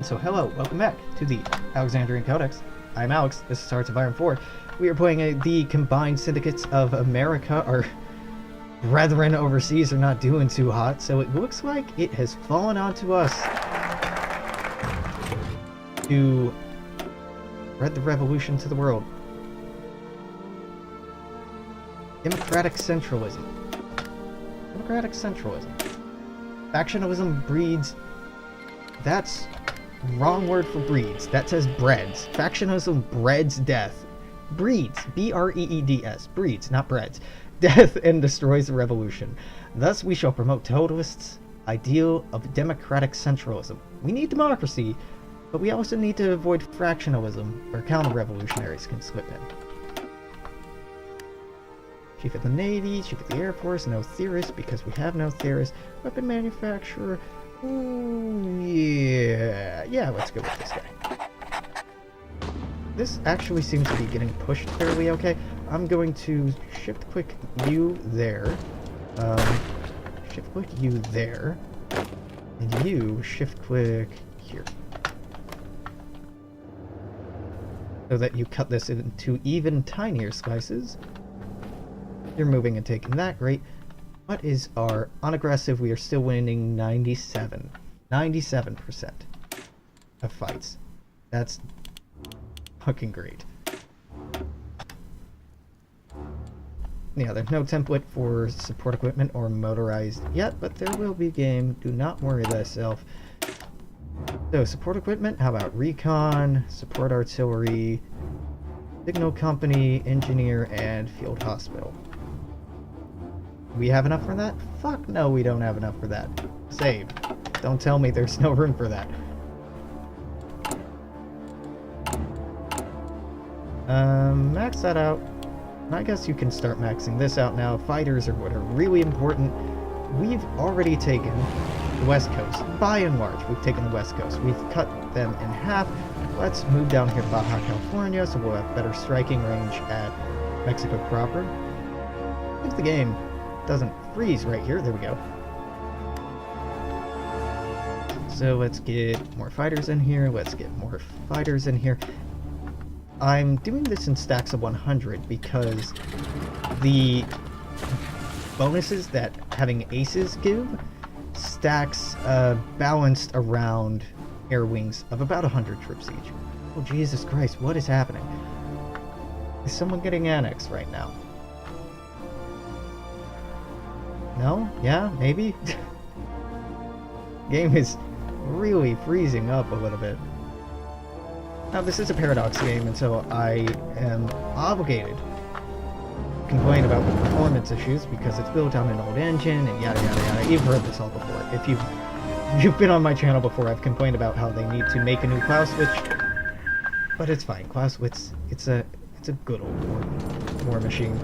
So hello, welcome back to the Alexandrian Codex. I'm Alex, this is Hearts of Iron 4. We are playing the Combined Syndicates of America. Our brethren overseas are not doing too hot, so it looks like it has fallen onto us to spread the revolution to the world. Democratic centralism. Democratic centralism. Factionalism breeds... That's... wrong word for breeds. That says breeds. Factionalism breeds death. Breeds. B-R-E-E-D-S. Breeds, not breads. Death and destroys the revolution. Thus we shall promote totalists' ideal of democratic centralism. We need democracy, but we also need to avoid fractionalism, where counter-revolutionaries can slip in. Chief of the Navy, Chief of the Air Force, no theorist, because we have no theorist. Weapon manufacturer... yeah, let's go with this guy. This actually seems to be getting pushed fairly okay. I'm going to shift-click you there. Shift-click you there. And you shift-click here. So that you cut this into even tinier slices. You're moving and taking that, great. What is our unaggressive? We are still winning 97% of fights. That's fucking great. Yeah, there's no template for support equipment or motorized yet, but there will be game. Do not worry thyself. So, support equipment, how about recon, support artillery, signal company, engineer, and field hospital. We have enough for that? Fuck no, we don't have enough for that. Save. Don't tell me there's no room for that. Max that out. I guess you can start maxing this out now. Fighters are what are really important. We've already taken the West Coast. By and large, we've taken the West Coast. We've cut them in half. Let's move down here to Baja California, so we'll have better striking range at Mexico proper. If the game doesn't freeze right here. There we go. So let's get more fighters in here. Let's get more fighters in here. I'm doing this in stacks of 100 because the bonuses that having aces give stacks balanced around air wings of about 100 troops each. Oh Jesus Christ, what is happening? Is someone getting annexed right now? No? Yeah? Maybe? Game is really freezing up a little bit. Now, this is a Paradox game, and so I am obligated to complain about the performance issues because it's built on an old engine and yada yada yada. You've heard this all before. If you've been on my channel before, I've complained about how they need to make a new Clausewitz, but it's fine. Clausewitz, it's a good old war machine.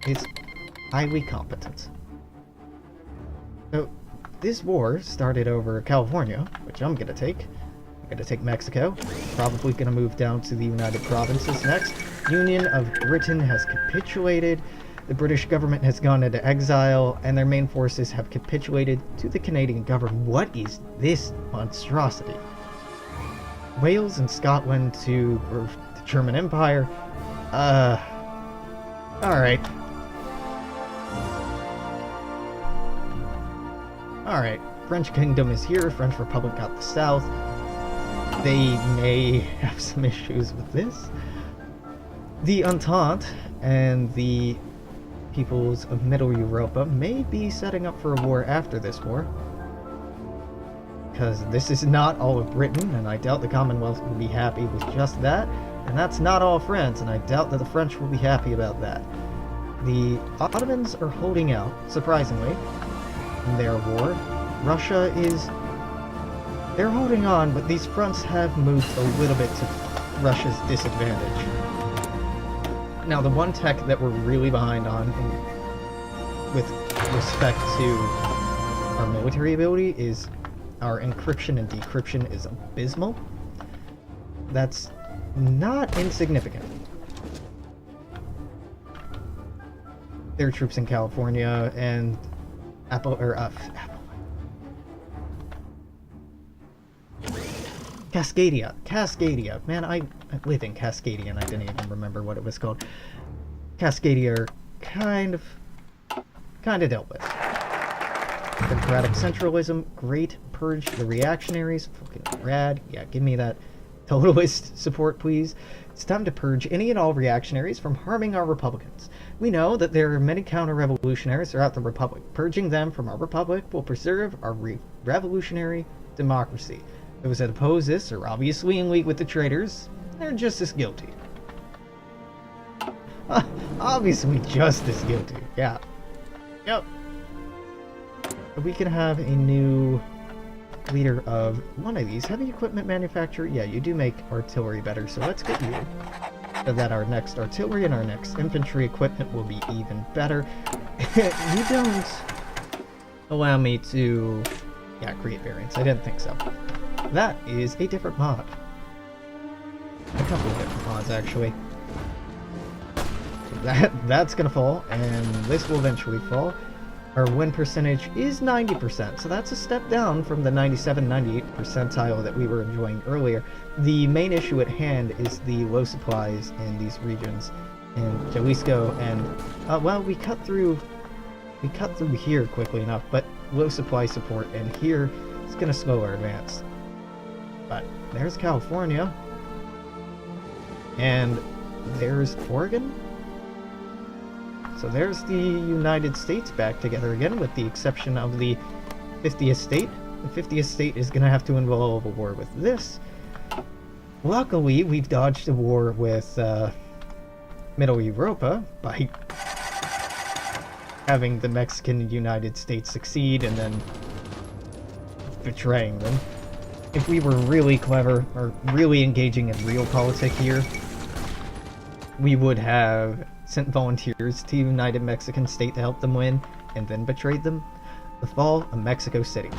It's highly competent. So, this war started over California, which I'm gonna take. I'm gonna take Mexico. Probably gonna move down to the United Provinces next. Union of Britain has capitulated. The British government has gone into exile, and their main forces have capitulated to the Canadian government. What is this monstrosity? Wales and Scotland to the German Empire. Alright. Alright, French Kingdom is here, French Republic got the south. They may have some issues with this. The Entente and the peoples of Middle Europa may be setting up for a war after this war. Because this is not all of Britain, and I doubt the Commonwealth will be happy with just that. And that's not all France, and I doubt that the French will be happy about that. The Ottomans are holding out, surprisingly, in their war. Russia is... they're holding on, but these fronts have moved a little bit to Russia's disadvantage. Now, the one tech that we're really behind on with respect to our military ability is our encryption and decryption is abysmal. That's not insignificant. There are troops in California and Cascadia. Man, I live in Cascadia and I didn't even remember what it was called. Cascadia are kind of dealt with. Democratic centralism, great. Purge the reactionaries, fucking rad. Yeah, give me that totalist support, please. It's time to purge any and all reactionaries from harming our republicans. We know that there are many counter-revolutionaries throughout the republic. Purging them from our republic will preserve our revolutionary democracy. Those that oppose this are obviously in league with the traitors. They're just as guilty. Obviously just as guilty. Yeah. Yep. We can have a new leader of one of these. Heavy equipment manufacturer. Yeah, you do make artillery better, so let's get you. So that our next artillery and our next infantry equipment will be even better. You don't allow me to, yeah, create variants. I didn't think so. That is a different mod. A couple of different mods, actually. So that's gonna fall, and this will eventually fall. Our win percentage is 90%, so that's a step down from the 97-98 percentile that we were enjoying earlier. The main issue at hand is the low supplies in these regions in Jalisco, and well, we cut through here quickly enough, but low supply support, and here it's gonna slow our advance. But there's California, and there's Oregon. So there's the United States back together again, with the exception of the 50th state. The 50th state is going to have to involve a war with this. Luckily, we've dodged a war with Middle Europa by having the Mexican United States succeed and then betraying them. If we were really clever, or really engaging in real politics here, we would have sent volunteers to United Mexican State to help them win, and then betrayed them. The fall of Mexico City.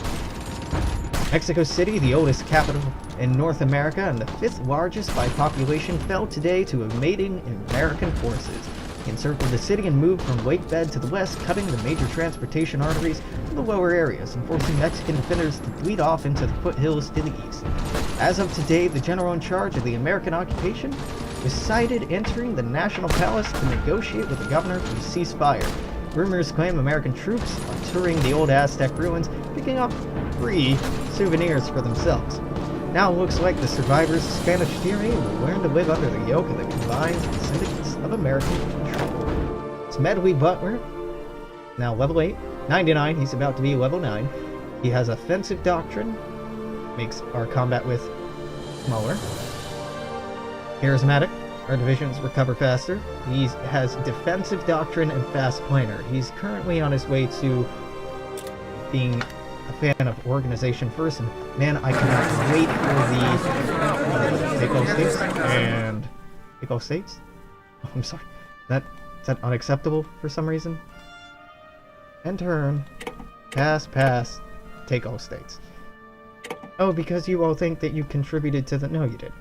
Mexico City, the oldest capital in North America and the 5th largest by population, fell today to invading American forces. He encircled the city and moved from lake bed to the west, cutting the major transportation arteries in the lower areas and forcing Mexican defenders to bleed off into the foothills to the east. As of today, the general in charge of the American occupation was sighted entering the National Palace to negotiate with the governor to cease fire. Rumors claim American troops are touring the old Aztec ruins, picking up free souvenirs for themselves. Now it looks like the survivors of Spanish tyranny will learn to live under the yoke of the combined syndicates of American control. It's Medley Butler, now level 8, 99, he's about to be level 9. He has offensive doctrine, makes our combat with smaller. Charismatic, our divisions recover faster. He has defensive doctrine and fast planner. He's currently on his way to being a fan of organization first, and man, I cannot wait for the take all states and take all states. Oh, I'm sorry. Is that unacceptable for some reason? End turn. Pass. Take all states. Oh, because you all think that you contributed to the... No, you didn't.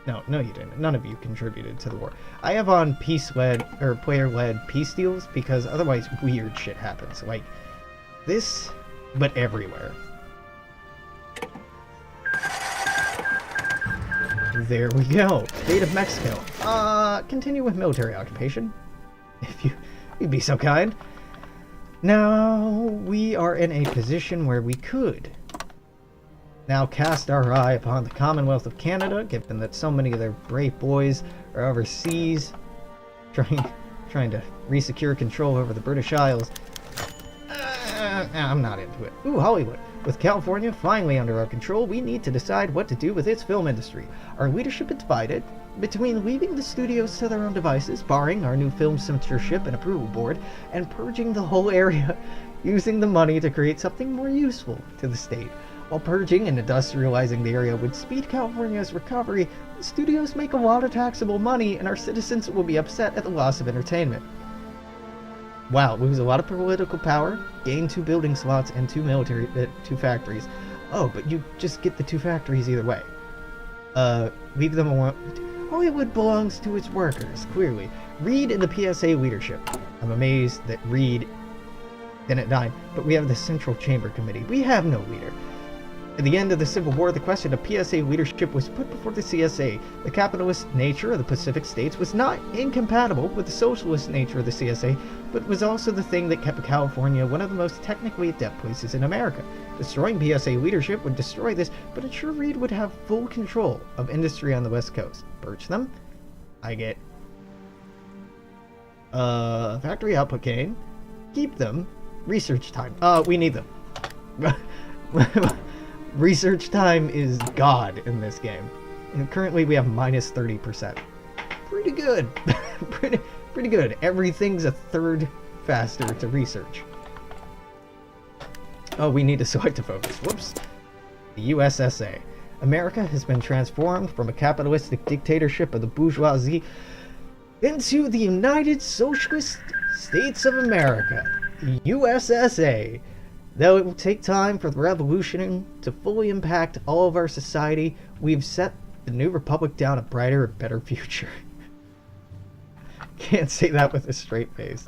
No, you didn't. None of you contributed to the war. I have on peace-led, or player-led peace deals, because otherwise weird shit happens. Like, this, but everywhere. There we go. State of Mexico. Continue with military occupation. If you'd be so kind. Now, we are in a position where we could now cast our eye upon the Commonwealth of Canada, given that so many of their brave boys are overseas, trying to re-secure control over the British Isles. I'm not into it. Ooh, Hollywood. With California finally under our control, we need to decide what to do with its film industry. Our leadership is divided between leaving the studios to their own devices, barring our new film censorship and approval board, and purging the whole area, using the money to create something more useful to the state. While purging and industrializing the area would speed California's recovery, the studios make a lot of taxable money, and our citizens will be upset at the loss of entertainment. Wow, lose a lot of political power, gain 2 building slots and 2 2 factories. Oh, but you just get the 2 factories either way. Leave them alone. Hollywood belongs to its workers, clearly. Reed in the PSA leadership. I'm amazed that Reed didn't die, but we have the Central Chamber Committee. We have no leader. At the end of the Civil War, the question of PSA leadership was put before the CSA. The capitalist nature of the Pacific states was not incompatible with the socialist nature of the CSA, but was also the thing that kept California one of the most technically adept places in America. Destroying PSA leadership would destroy this, but ensure Reed would have full control of industry on the West Coast. Birch them. I get factory output gain. Keep them. Research time. We need them. Research time is God in this game. And currently we have minus 30%. Pretty good. pretty good. Everything's a third faster to research. Oh, we need to select a focus. Whoops. The USSA. America has been transformed from a capitalistic dictatorship of the bourgeoisie into the United Socialist States of America. The USSA. Though it will take time for the revolution to fully impact all of our society, we've set the new republic down a brighter and better future. Can't say that with a straight face.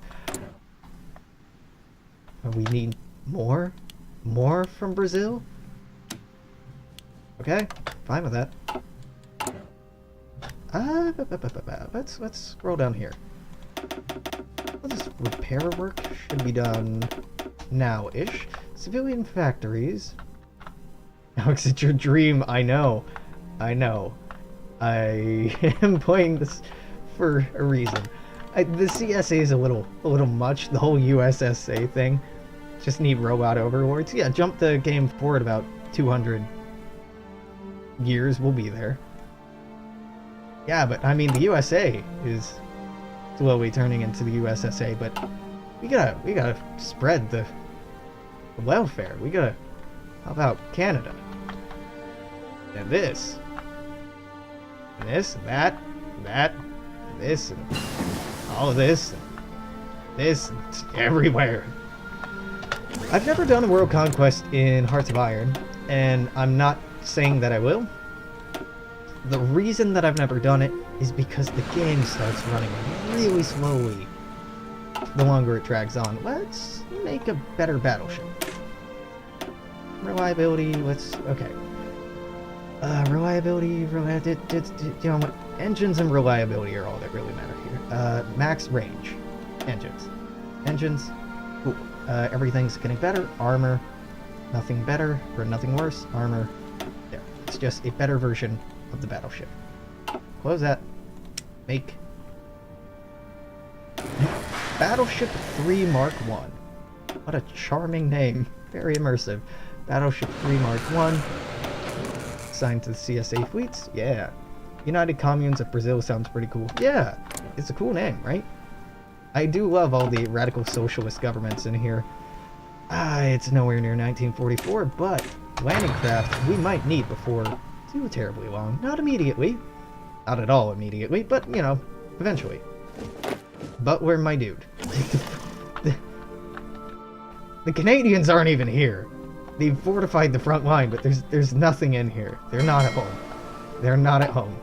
We need more? More from Brazil? Okay, fine with that. Let's scroll down here. Well, this repair work should be done now-ish. Civilian factories. Alex, it's your dream. I know. I am playing this for a reason. The CSA is a little much. The whole USSA thing. Just need robot overlords. Yeah, jump the game forward about 200 years. We'll be there. Yeah, but I mean the USA is slowly turning into the USSA, but we gotta spread the welfare. How about Canada? And this. And this, and that, and this, and all of this, and this, and everywhere. I've never done a world conquest in Hearts of Iron, and I'm not saying that I will. The reason that I've never done it is because the game starts running really slowly the longer it drags on. Let's make a better battleship. Reliability, okay. Reliability, you know what? Engines and reliability are all that really matter here. Max range. Engines, cool. Everything's getting better. Armor, nothing better, or nothing worse. Armor, there. It's just a better version of the battleship. Close that. Make Battleship 3 Mark 1. What a charming name. Very immersive. Battleship 3 Mark 1. Assigned to the CSA fleets. Yeah. United Communes of Brazil sounds pretty cool. Yeah. It's a cool name, right? I do love all the radical socialist governments in here. It's nowhere near 1944, but landing craft we might need before too terribly long. Not immediately. Not at all immediately, but, you know, eventually. But we're my dude. The Canadians aren't even here. They've fortified the front line, but there's nothing in here. They're not at home. They're not at home.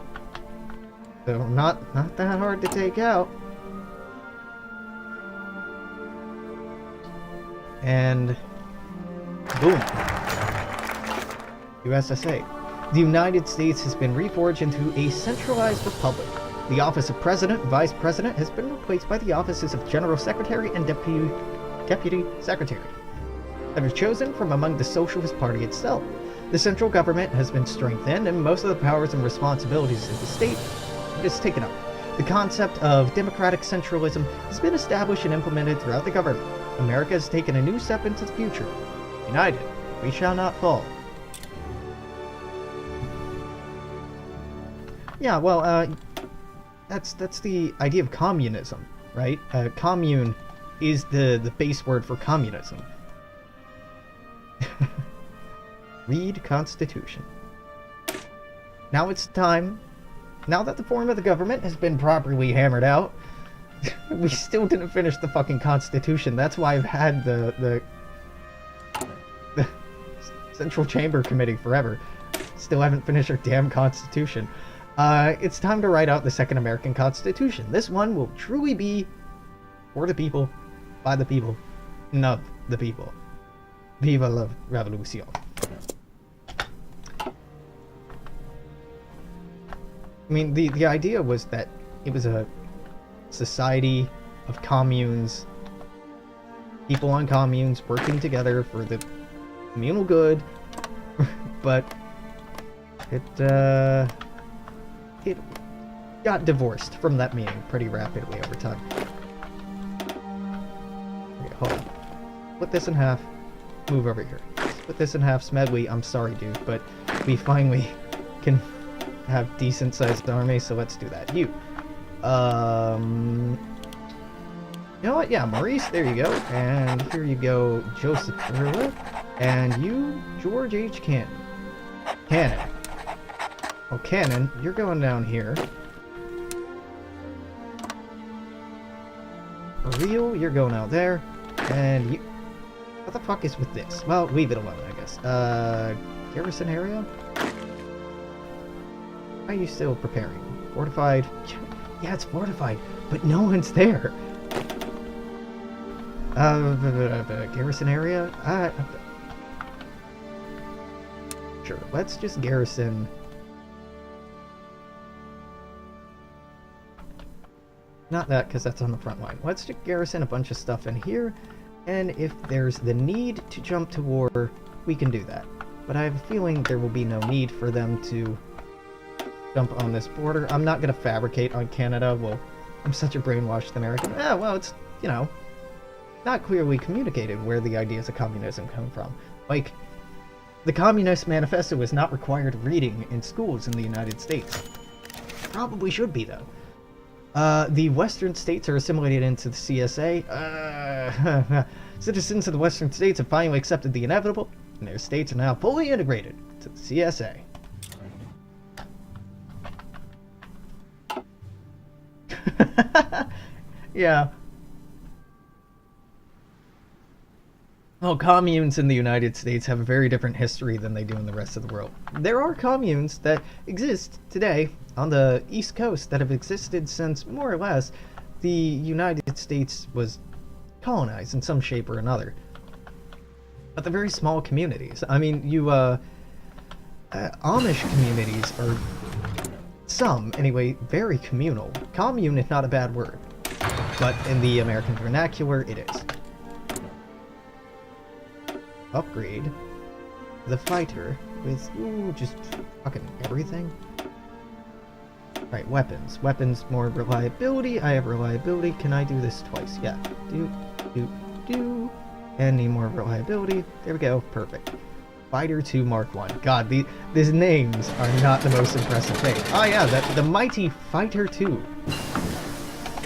They're not that hard to take out. And boom. USSA. The United States has been reforged into a centralized republic. The office of President and Vice President has been replaced by the offices of General Secretary and Deputy Secretary, that are chosen from among the Socialist Party itself. The central government has been strengthened, and most of the powers and responsibilities of the state is taken up. The concept of democratic centralism has been established and implemented throughout the government. America has taken a new step into the future. United, we shall not fall. Yeah, well, that's the idea of communism, right? Commune is the base word for communism. Read Constitution. Now it's time. Now that the form of the government has been properly hammered out, we still didn't finish the fucking Constitution. That's why I've had the Central Chamber Committee forever. Still haven't finished our damn Constitution. It's time to write out the second American Constitution. This one will truly be for the people, by the people, and of the people. Viva la revolution. I mean, the idea was that it was a society of communes, people on communes working together for the communal good, but it got divorced from that meaning pretty rapidly over time. Okay, hold on. Split this in half. Move over here. Split this in half. Smedley, I'm sorry, dude, but we finally can have decent-sized army, so let's do that. You know what? Yeah, Maurice, there you go. And here you go, Joseph Erla. And you, George H. Cannon. Cannon. Oh, Cannon, you're going down here. Real, you're going out there. And you... What the fuck is with this? Well, leave it alone, I guess. Garrison area? Why are you still preparing? Fortified? Yeah, it's fortified, but no one's there. Garrison area? Sure, let's just garrison. Not that, because that's on the front line. Let's just garrison a bunch of stuff in here, and if there's the need to jump to war, we can do that. But I have a feeling there will be no need for them to jump on this border. I'm not going to fabricate on Canada. Well, I'm such a brainwashed American. Well, it's, you know, not clearly communicated where the ideas of communism come from. Like, the Communist Manifesto is not required reading in schools in the United States. Probably should be, though. The Western states are assimilated into the CSA. Citizens of the Western states have finally accepted the inevitable, and their states are now fully integrated to the CSA. Yeah. Well, communes in the United States have a very different history than they do in the rest of the world. There are communes that exist today on the East Coast that have existed since, more or less, the United States was colonized in some shape or another. But they're very small communities. I mean, Amish communities are, some, anyway, very communal. Commune is not a bad word, but in the American vernacular, it is. Upgrade the fighter with, just fucking everything. Alright, weapons. Weapons, more reliability. I have reliability. Can I do this twice? Yeah. Do. And need more reliability. There we go. Perfect. Fighter 2 Mark 1. God, these names are not the most impressive thing. Oh yeah, the mighty Fighter 2.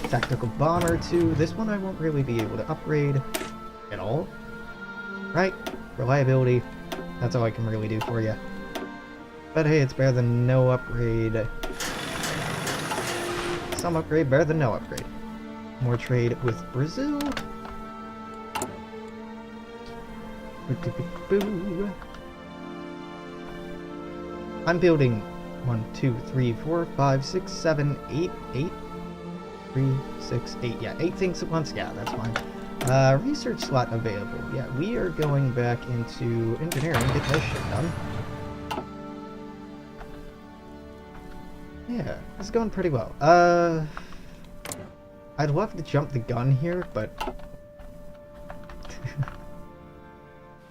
Tactical Bomber 2. This one I won't really be able to upgrade at all. Right? Reliability. That's all I can really do for you. But hey, it's better than no upgrade. Some upgrade, better than no upgrade. More trade with Brazil. I'm building 1, 2, 3, 4, 5, 6, 7, 8, 3, 6, 8. Yeah, 8 things at once. Yeah, that's fine. Research slot available. Yeah, we are going back into engineering to get this shit done. Yeah, it's going pretty well. I'd love to jump the gun here, but...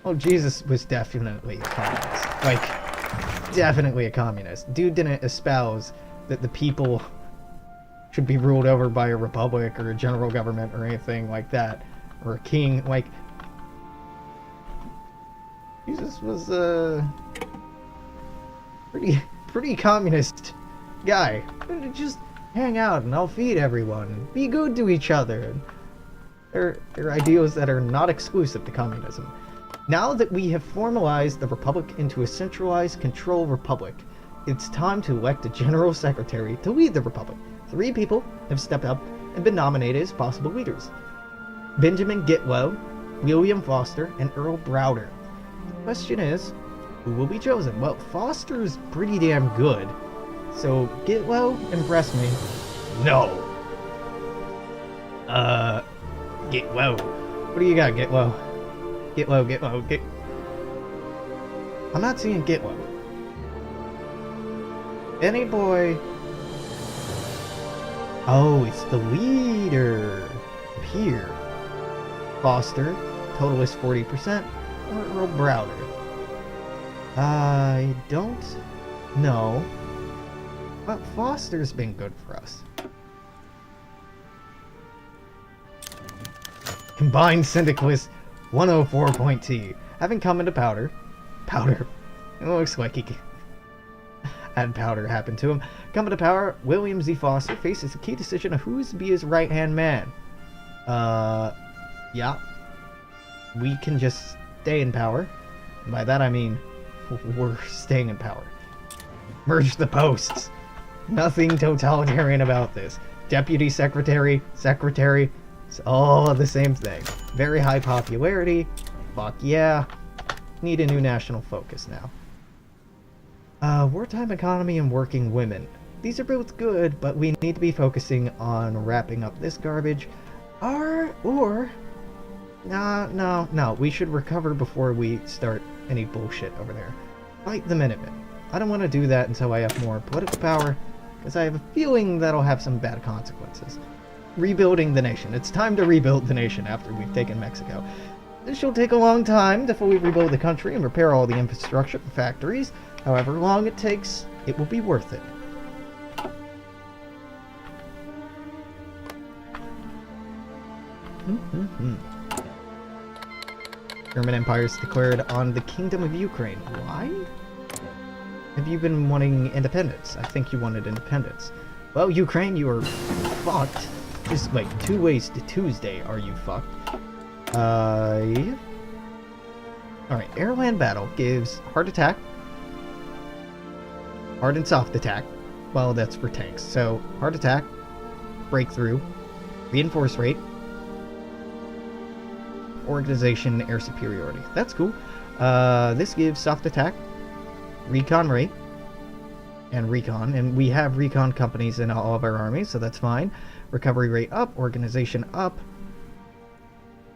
Oh, Jesus was definitely a communist. Like, definitely a communist. Dude didn't espouse that the people should be ruled over by a republic or a general government or anything like that. Or a king, like... Jesus was a... pretty communist guy. Just hang out and I'll feed everyone. Be good to each other. They're ideals that are not exclusive to communism. Now that we have formalized the republic into a centralized control republic, it's time to elect a general secretary to lead the republic. 3 people have stepped up and been nominated as possible leaders. Benjamin Gitlow, William Foster, and Earl Browder. The question is, who will be chosen? Well, Foster's pretty damn good. So, Gitlow, impress me. No. Gitlow. What do you got, Gitlow? Gitlow. I'm not seeing Gitlow. Benny Boy Oh, it's the leader. Here. Foster. Total is 40%. Or Earl Browder. I don't know. But Foster's been good for us. Combined Syndicalist 104.T. Having come into powder. Powder. It looks like he had powder happen to him. Coming to power, William Z. Foster faces the key decision of who is to be his right-hand man. Yeah. We can just stay in power. And by that I mean, we're staying in power. Merge the posts. Nothing totalitarian about this. Deputy Secretary, Secretary, it's all the same thing. Very high popularity. Fuck yeah. Need a new national focus now. Wartime economy and working women. These are both good, but we need to be focusing on wrapping up this garbage. No, we should recover before we start any bullshit over there. Fight the Minutemen. I don't want to do that until I have more political power, because I have a feeling that'll have some bad consequences. Rebuilding the nation. It's time to rebuild the nation after we've taken Mexico. This will take a long time to fully rebuild the country and repair all the infrastructure and factories. However long it takes, it will be worth it. German Empire is declared on the Kingdom of Ukraine. Why? Have you been wanting independence? I think you wanted independence. Well, Ukraine, you are fucked. Just like 2 ways to Tuesday, are you fucked? Yeah. Alright, air-land battle gives hard attack, hard and soft attack. Well, that's for tanks. So, hard attack, breakthrough, reinforce rate, organization, air superiority. That's cool. This gives soft attack, recon rate, and recon. And we have recon companies in all of our armies, so that's fine. Recovery rate up, organization up,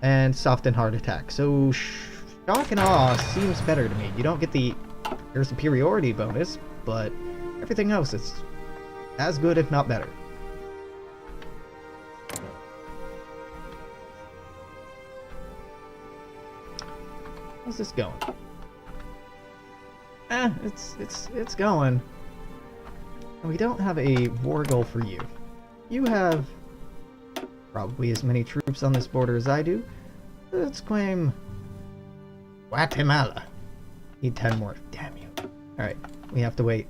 and soft and hard attack. So, shock and awe seems better to me. You don't get the air superiority bonus, but everything else is as good, if not better. How's this going? It's going. We don't have a war goal for you. You have probably as many troops on this border as I do. Let's claim Guatemala. Need 10 more. Damn you. Alright, we have to wait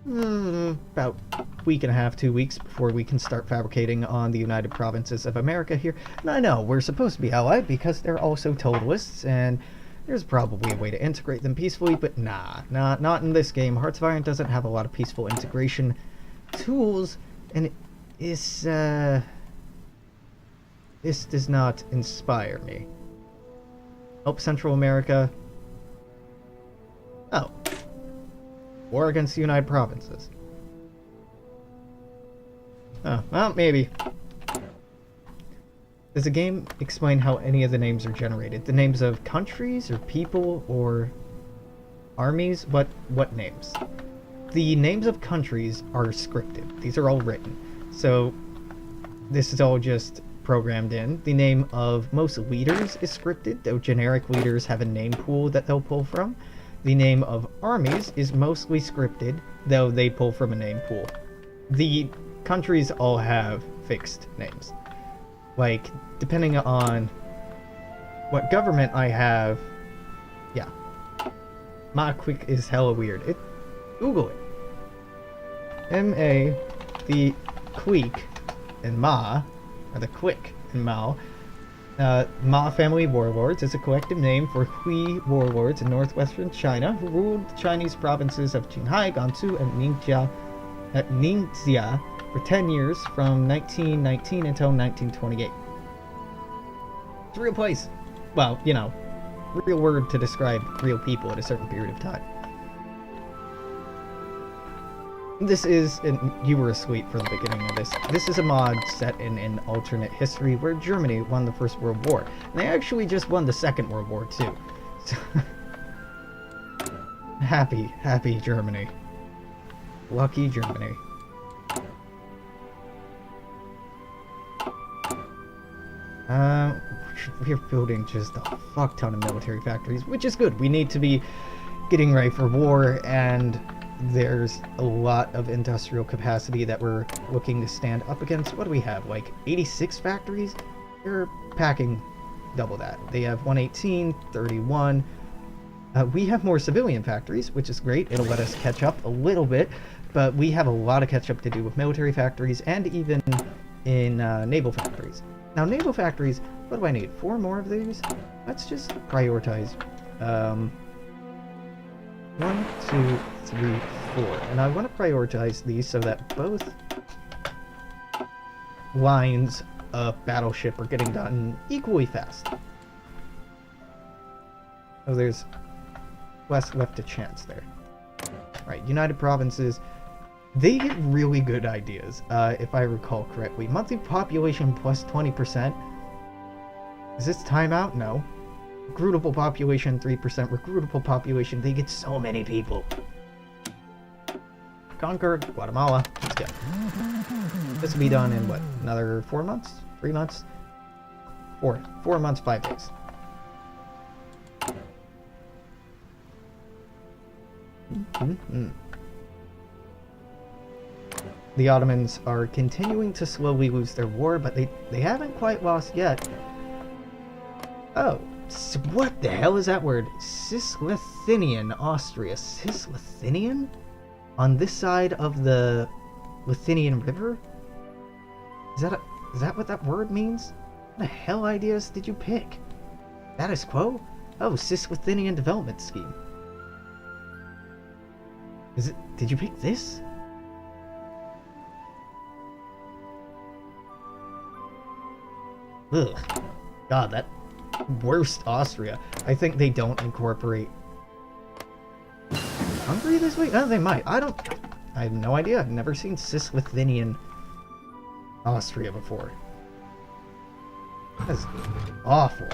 about a week and a half, 2 weeks before we can start fabricating on the United Provinces of America here. And I know, we're supposed to be allied because they're also totalists, and there's probably a way to integrate them peacefully, but not in this game. Hearts of Iron doesn't have a lot of peaceful integration tools, and this does not inspire me. Help Central America. Oh. War against the United Provinces. Oh, well, maybe. Does the game explain how any of the names are generated? The names of countries, or people, or armies? What names? The names of countries are scripted. These are all written. So, this is all just programmed in. The name of most leaders is scripted, though generic leaders have a name pool that they'll pull from. The name of armies is mostly scripted, though they pull from a name pool. The countries all have fixed names. Like, depending on what government I have, yeah. Ma Quick is hella weird. Google it. M-A, the Queek, and Ma, or the Quick and Mao. Ma family warlords is a collective name for Hui warlords in northwestern China who ruled the Chinese provinces of Qinghai, Gansu, and Ningxia for 10 years from 1919 until 1928. It's a real place. Well, you know, real word to describe real people at a certain period of time. This is, and you were asleep for the beginning of this, this is a mod set in an alternate history where Germany won the First World War. And they actually just won the Second World War, too. So happy Germany. Lucky Germany. Uh, we're building just a fuck ton of military factories, which is good. We need to be getting ready for war, and there's a lot of industrial capacity that we're looking to stand up against. What do we have, like 86 factories? They're packing double that. They have 118, 31. We have more civilian factories, which is great. It'll let us catch up a little bit, but we have a lot of catch up to do with military factories and even in naval factories. Now, naval factories, what do I need? 4 more of these? Let's just prioritize. 1, 2, 3, 4. And I want to prioritize these so that both lines of battleship are getting done equally fast. Oh, there's less left to chance there. Right, United Provinces. They get really good ideas, if I recall correctly. Monthly population plus 20%. Is this timeout? No. Recruitable population 3%. Recruitable population, they get so many people. Conquer Guatemala. Let's go. This will be done in what? Another 4 months? 3 months? 4 months, 5 days. The Ottomans are continuing to slowly lose their war, but they haven't quite lost yet. Oh, what the hell is that word? Cisleithanian Austria. Cisleithanian? On this side of the Lithuanian River? Is that what that word means? What the hell ideas did you pick? Status quo? Oh, Cisleithanian Development Scheme. Did you pick this? Ugh. God, that worst Austria. I think they don't incorporate Hungary this week? Oh, they might. I have no idea. I've never seen Cisleithanian Austria before. That's awful.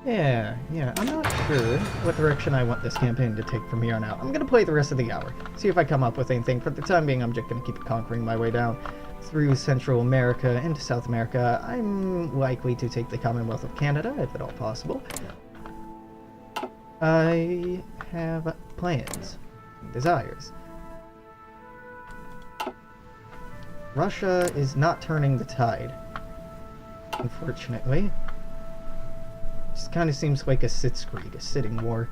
Yeah, I'm not sure what direction I want this campaign to take from here on out. I'm going to play the rest of the hour, see if I come up with anything. For the time being, I'm just going to keep conquering my way down through Central America into South America. I'm likely to take the Commonwealth of Canada, if at all possible. I have plans, desires. Russia is not turning the tide, unfortunately. Just kind of seems like a sitzkrieg, a sitting war.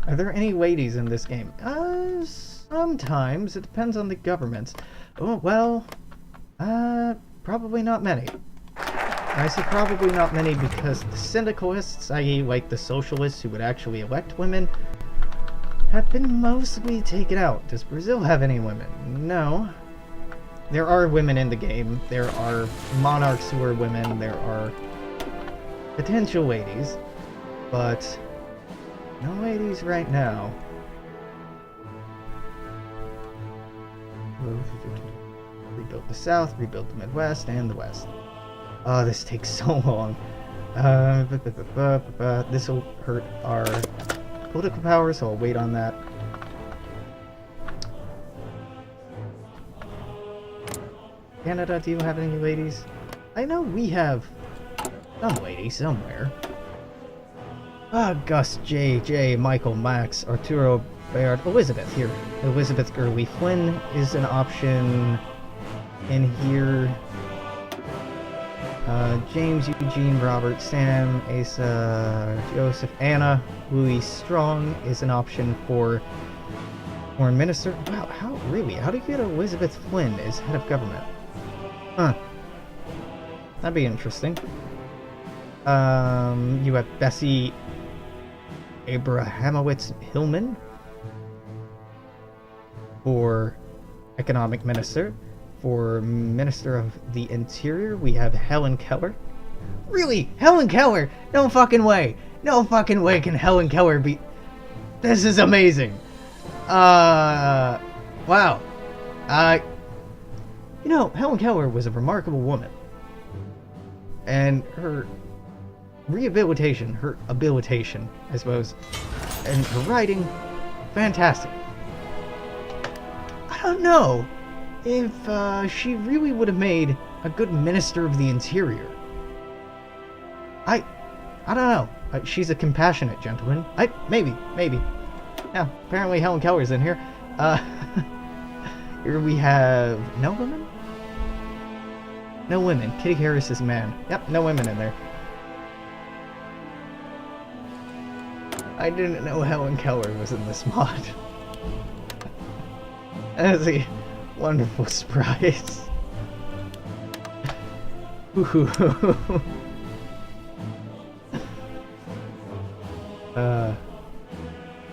Are there any ladies in this game? Sometimes. It depends on the governments. Oh, well, probably not many. I say probably not many because the syndicalists, i.e. like the socialists who would actually elect women, have been mostly taken out. Does Brazil have any women? No. There are women in the game. There are monarchs who are women. There are potential ladies. But no ladies right now. Rebuild the South, rebuild the Midwest, and the West. Oh, this takes so long. This will hurt our political power, so I'll wait on that. Canada, do you have any ladies? I know we have some lady somewhere. Gus, J, Michael, Max, Arturo, Bayard, Elizabeth here. Elizabeth Gurley Flynn is an option in here. James, Eugene, Robert, Sam, Asa, Joseph, Anna, Louis Strong is an option for foreign minister. Wow, how do you get Elizabeth Flynn as head of government? Huh. That'd be interesting. You have Bessie Abrahamowitz Hillman for economic minister. For Minister of the Interior, we have Helen Keller. Really? Helen Keller? No fucking way. No fucking way can Helen Keller be... This is amazing. Wow. You know, Helen Keller was a remarkable woman. And her rehabilitation, her habilitation, I suppose, And her writing, fantastic. I don't know if she really would have made a good Minister of the Interior. I don't know. She's a compassionate gentleman. Maybe. Yeah, apparently Helen Keller's in here. Here we have no women? No women. Kitty Harris is man. Yep, no women in there. I didn't know Helen Keller was in this mod. That is a wonderful surprise.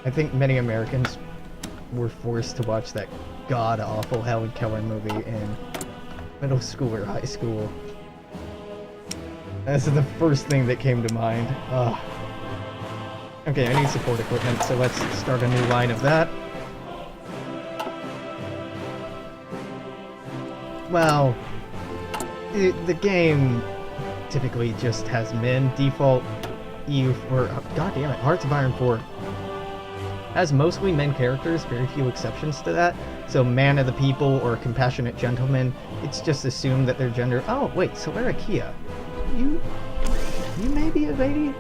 I think many Americans were forced to watch that god-awful Helen Keller movie in middle school or high school. That's the first thing that came to mind. Okay, I need support equipment, so let's start a new line of that. Well, the game typically just has men. Default EU for God damn it, Hearts of Iron 4 has mostly men characters, very few exceptions to that. So man of the people or compassionate gentleman, it's just assumed that their gender. Oh wait, Solera, you may be a lady?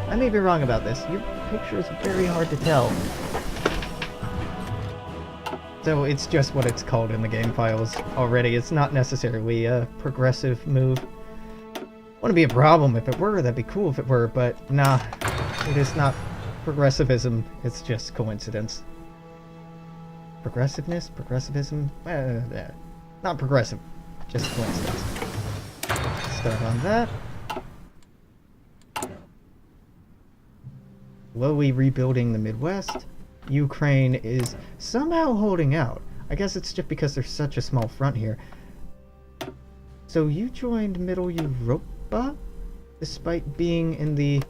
I may be wrong about this. Your picture is very hard to tell. So it's just what it's called in the game files already. It's not necessarily a progressive move. Wouldn't be a problem if it were, that'd be cool if it were, but nah, it is not progressivism, it's just coincidence. Progressivism? Not progressive, just coincidence. Start on that. Slowly rebuilding the Midwest. Ukraine is somehow holding out. I guess it's just because there's such a small front here. So you joined Middle Europa? Despite being in the...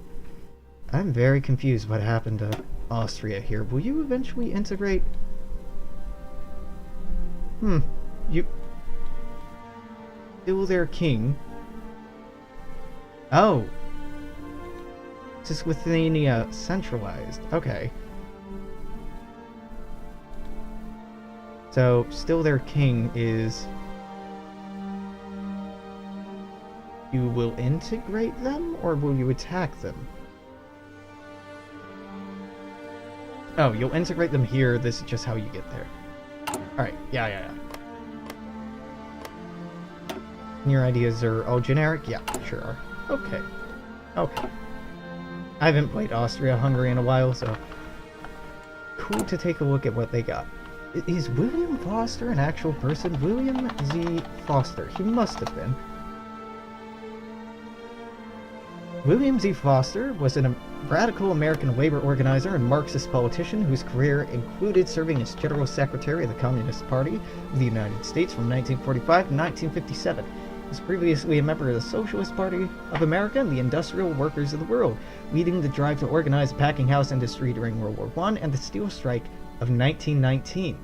I'm very confused what happened to Austria here. Will you eventually integrate? You... Still their king. Oh. This is Lithuania centralized. Okay. So, still their king is... You will integrate them, or will you attack them? Oh, you'll integrate them here, this is just how you get there. Alright, yeah. Your ideas are all generic? Yeah, sure are. Okay. I haven't played Austria-Hungary in a while, so... Cool to take a look at what they got. Is William Foster an actual person? William Z. Foster. He must have been. William Z. Foster was a radical American labor organizer and Marxist politician whose career included serving as General Secretary of the Communist Party of the United States from 1945 to 1957. He was previously a member of the Socialist Party of America and the Industrial Workers of the World, leading the drive to organize the packing house industry during World War I and the steel strike of 1919.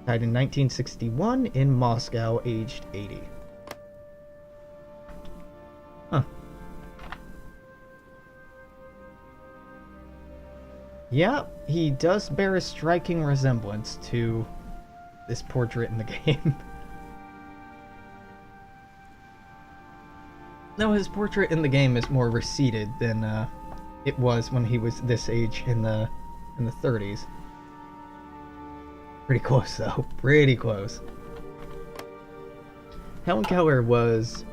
Died in 1961 in Moscow, aged 80. Huh. Yeah, he does bear a striking resemblance to this portrait in the game. No, his portrait in the game is more receded than it was when he was this age in the 30s. Pretty close though, pretty close. Helen Keller was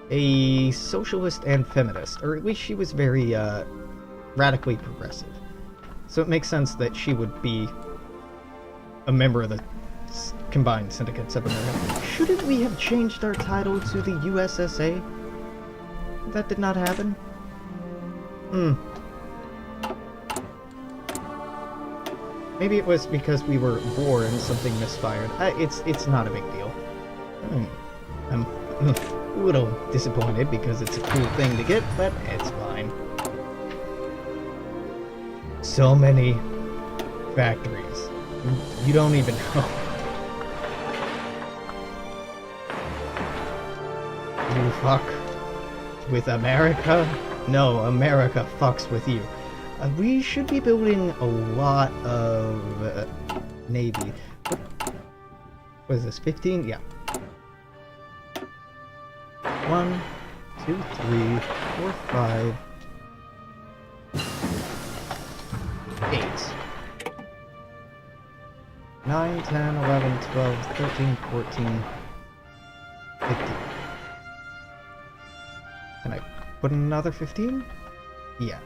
a socialist and feminist, or at least she was very radically progressive. So it makes sense that she would be a member of the Combined Syndicates of America. Shouldn't we have changed our title to the USSA? That did not happen? Maybe it was because we were war and something misfired. It's not a big deal. I'm a little disappointed because it's a cool thing to get, but it's fine. So many factories. You don't even know. You fuck with America? No, America fucks with you. We should be building a lot of navy. What is this, 15? Yeah. 1, 2, 3, 4, 5, 8. 9, 10, 11, 12, 13, 14, 15. Can I put another 15? Yeah.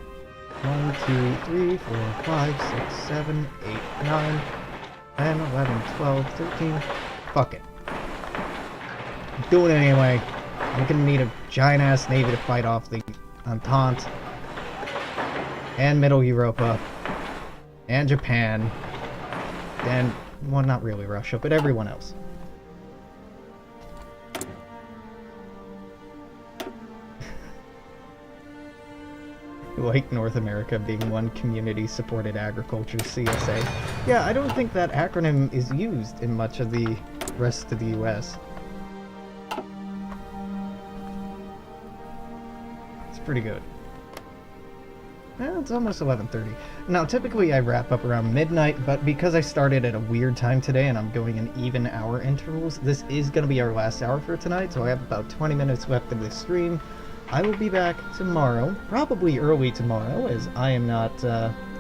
1, 2, 3, 4, 5, 6, 7, 8, 9, 10, 11, 12, 13. Fuck it. I'm doing it anyway. I'm gonna need a giant-ass navy to fight off the Entente, and Middle Europa, and Japan, and, well, not really Russia, but everyone else. Like North America being one community-supported agriculture, CSA. Yeah, I don't think that acronym is used in much of the rest of the US. It's pretty good. Well, it's almost 11:30. Now, typically I wrap up around midnight, but because I started at a weird time today and I'm going in even hour intervals, this is going to be our last hour for tonight, so I have about 20 minutes left of this stream. I will be back tomorrow, probably early tomorrow, as I am not,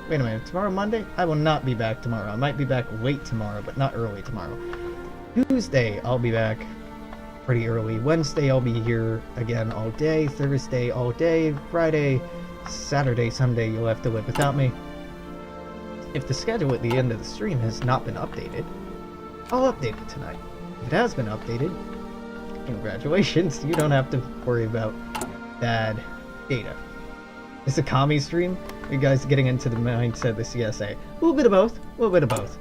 wait a minute, tomorrow Monday? I will not be back tomorrow. I might be back late tomorrow, but not early tomorrow. Tuesday, I'll be back pretty early. Wednesday, I'll be here again all day. Thursday, all day. Friday, Saturday, Sunday, you'll have to live without me. If the schedule at the end of the stream has not been updated, I'll update it tonight. If it has been updated, congratulations, you don't have to worry about bad data. It's a commie stream. You guys getting into the mindset of the CSA. A little bit of both. A little bit of both.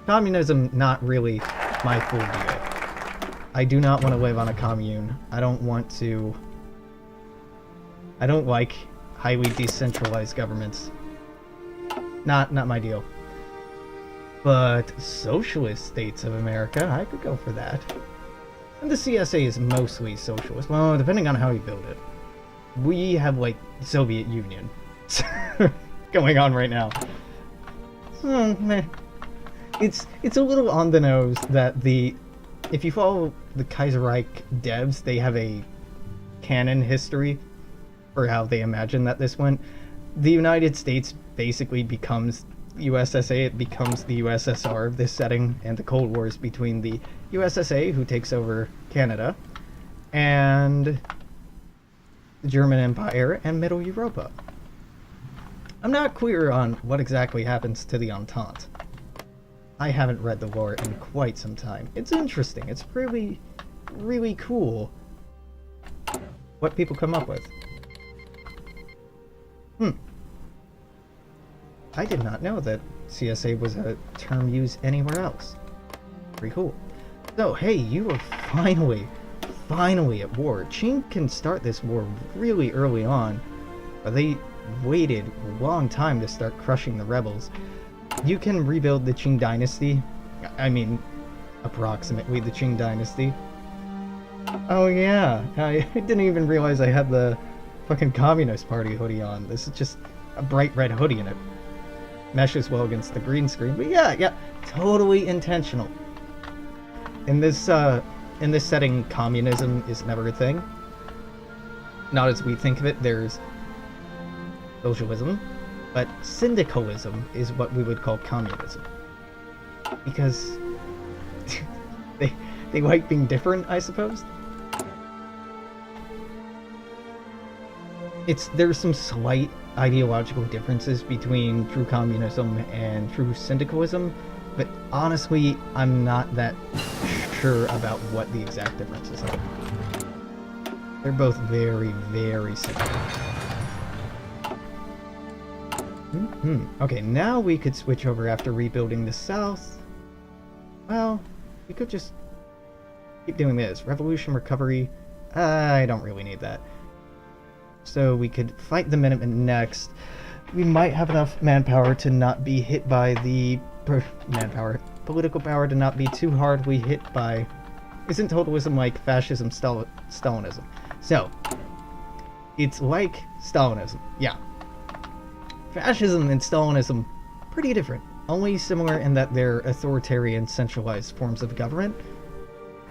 Communism, not really my full deal. I do not want to live on a commune. I don't want to. I don't like highly decentralized governments. Not my deal. But socialist states of America, I could go for that. And the CSA is mostly socialist. Well, depending on how you build it. We have, like, Soviet Union going on right now. It's a little on the nose that if you follow the Kaiserreich devs, they have a canon history for how they imagine that this went. The United States basically becomes USSA, it becomes the USSR of this setting, and the Cold War is between the USSA, who takes over Canada, and the German Empire and Middle Europa. I'm not clear on what exactly happens to the Entente. I haven't read the lore in quite some time. It's interesting. It's really, really cool what people come up with. I did not know that CSA was a term used anywhere else. Pretty cool. So, hey, you are finally at war. Qing can start this war really early on, but they waited a long time to start crushing the rebels. You can rebuild the Qing dynasty. I mean, approximately the Qing dynasty. Oh yeah, I didn't even realize I had the fucking Communist Party hoodie on. This is just a bright red hoodie and it meshes well against the green screen. But yeah, totally intentional. In this setting, communism is never a thing. Not as we think of it. There's socialism, but syndicalism is what we would call communism. Because they like being different, I suppose. There's some slight ideological differences between true communism and true syndicalism, but honestly, I'm not that sure about what the exact differences are. They're both very, very similar. Okay, now we could switch over after rebuilding the South. Well, we could just keep doing this. Revolution, recovery. I don't really need that. So we could fight the Minutemen next. We might have enough manpower to not be hit by the... political power to not be too hardly hit by... Isn't totalism like fascism, Stalinism? So, it's like Stalinism, yeah. Fascism and Stalinism, pretty different. Only similar in that they're authoritarian, centralized forms of government.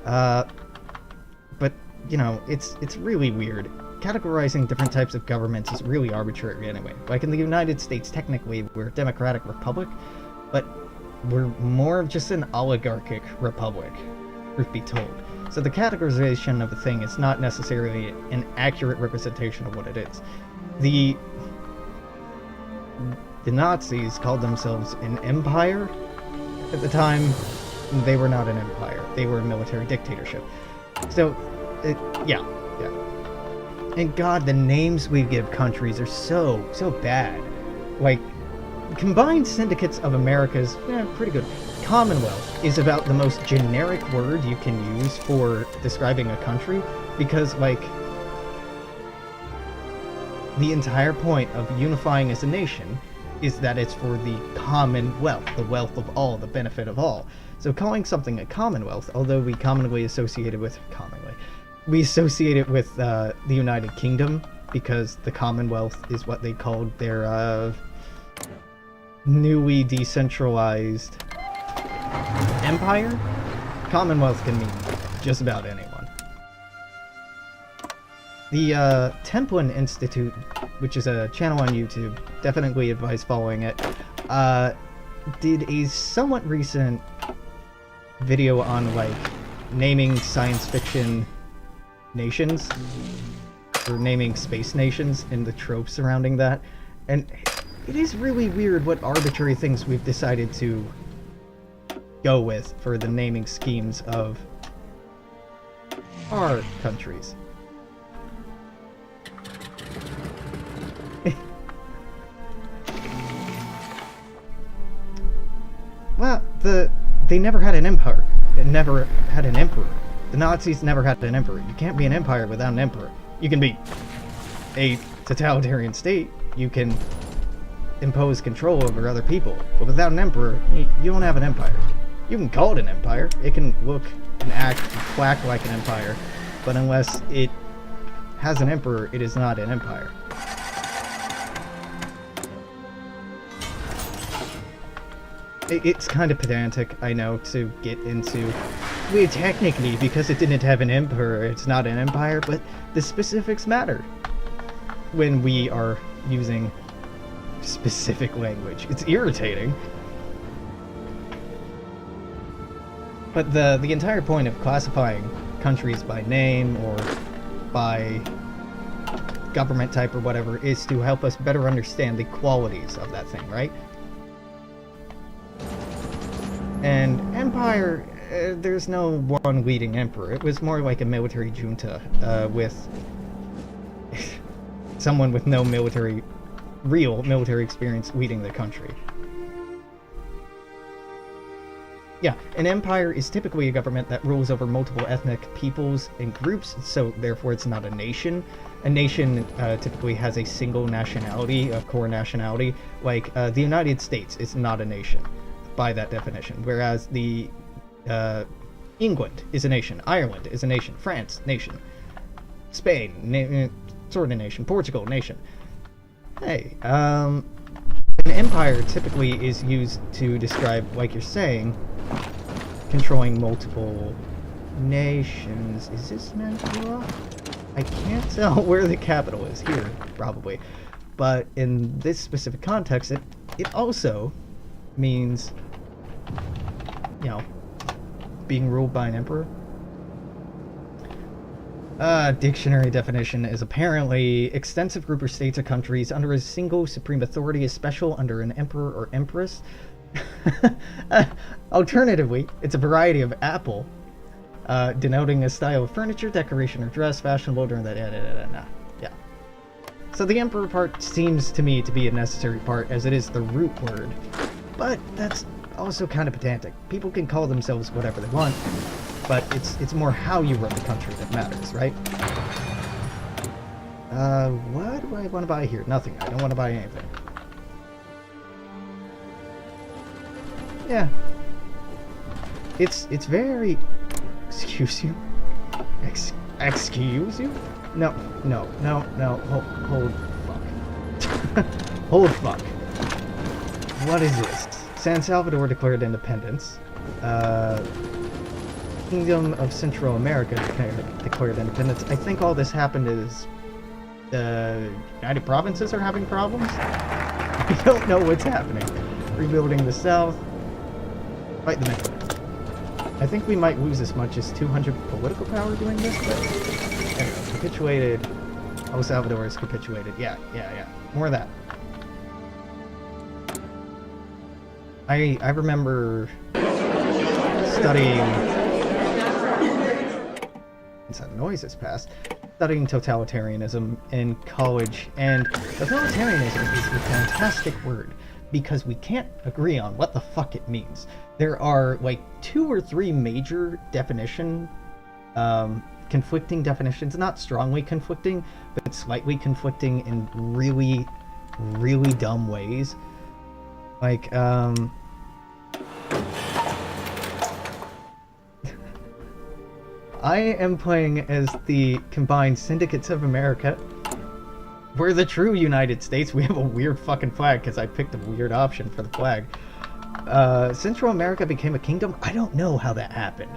But, you know, it's really weird. Categorizing different types of governments is really arbitrary anyway. Like in the United States, technically, we're a democratic republic, but we're more of just an oligarchic republic, truth be told. So the categorization of a thing is not necessarily an accurate representation of what it is. The Nazis called themselves an empire. At the time, they were not an empire. They were a military dictatorship. So, yeah. And God, the names we give countries are so bad. Like, Combined Syndicates of America's, pretty good. Commonwealth is about the most generic word you can use for describing a country, because, like, the entire point of unifying as a nation is that it's for the commonwealth, the wealth of all, the benefit of all. So calling something a commonwealth, although we commonly associate it with, the United Kingdom, because the Commonwealth is what they called their, newly decentralized empire. Commonwealth can mean just about anyone. The Templin Institute, which is a channel on YouTube, definitely advise following it, did a somewhat recent video on, like, naming science fiction nations, or naming space nations, and the tropes surrounding that. And it is really weird what arbitrary things we've decided to go with for the naming schemes of our countries. Well, they never had an empire. It never had an emperor. The Nazis never had an emperor. You can't be an empire without an emperor. You can be a totalitarian state. You can impose control over other people. But without an emperor, you don't have an empire. You can call it an empire. It can look and act and quack like an empire. But unless it has an emperor, it is not an empire. It's kind of pedantic, I know, to get into, well, technically, because it didn't have an emperor, it's not an empire, but the specifics matter when we are using specific language. It's irritating. But the entire point of classifying countries by name or by government type or whatever is to help us better understand the qualities of that thing, right? And empire, there's no one leading emperor. It was more like a military junta with someone with no real military experience leading the country. Yeah, an empire is typically a government that rules over multiple ethnic peoples and groups, so therefore it's not a nation. A nation typically has a single nationality, a core nationality. Like, the United States is not a nation by that definition, whereas the England is a nation, Ireland is a nation, France, nation, Spain, sort of nation, Portugal, nation. Hey, an empire typically is used to describe, like you're saying, controlling multiple nations. Is this Mantua? I can't tell where the capital is. Here, probably. But in this specific context, it also means, you know, being ruled by an emperor. Dictionary definition is apparently extensive group or states or countries under a single supreme authority, is special under an emperor or empress. Alternatively, it's a variety of apple, denoting a style of furniture, decoration, or dress fashionable during the yeah. So the emperor part seems to me to be a necessary part, as it is the root word, but that's also kind of pedantic. People can call themselves whatever they want, but it's more how you run the country that matters, right? What do I want to buy here? Nothing. I don't want to buy anything. Yeah. It's very... Excuse you? Excuse you? No. Hold fuck. Hold fuck. What is this? San Salvador declared independence. Kingdom of Central America declared independence. I think all this happened is the United Provinces are having problems. We don't know what's happening. Rebuilding the South. Fight the middle. I think we might lose as much as 200 political power doing this, but anyway, capitulated. El Salvador is capitulated. Yeah. More of that. I remember studying. That noise has passed. Studying totalitarianism in college, and totalitarianism is a fantastic word because we can't agree on what the fuck it means. There are like 2 or 3 major conflicting definitions, not strongly conflicting, but slightly conflicting in really, really dumb ways. Like, I am playing as the combined Syndicates of America. We're the true United States. We have a weird fucking flag because I picked a weird option for the flag. Central America became a kingdom. I don't know how that happened.